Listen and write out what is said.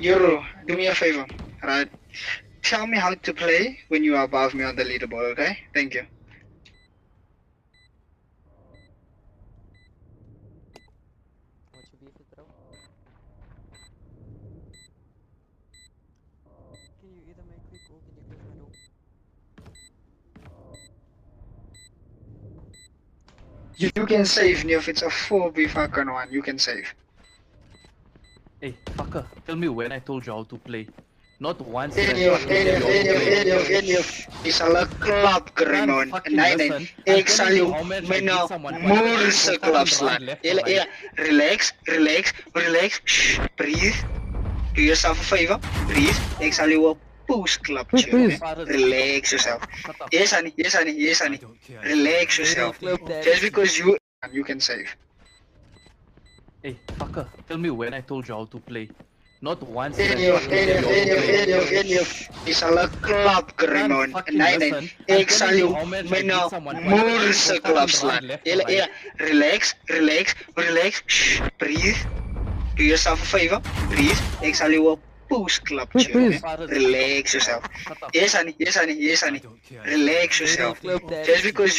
Euro, do me a favor, right? Tell me how to play when you are above me on the leaderboard, okay? Thank you. What's your beef with, bro? Can you either make quick or can you close my door? You can save me if it's a 4v fucking 1, you can save. Hey, fucker, tell me when I told you how to play. Not once Any of, is al 'n klap kry man. Nee, ek sal jou met nou moerse klap slaan. Relax, shh, breathe. Do yourself a favor, breathe. Ek sal jou 'n poes klap, okay? Relax yourself. Yes, honey. Relax yourself. Just because you can save. Hey, fucker, tell me when I told you how to play. Not once Any of, is al 'n klap kry man. Nee, ek sal jou met nou moerse klap slaan. Relax, shh, breathe. Do yourself a favor, breathe. Ek sal jou 'n poes klap, okay? Relax yourself. Yes, honey. Relax yourself. Just because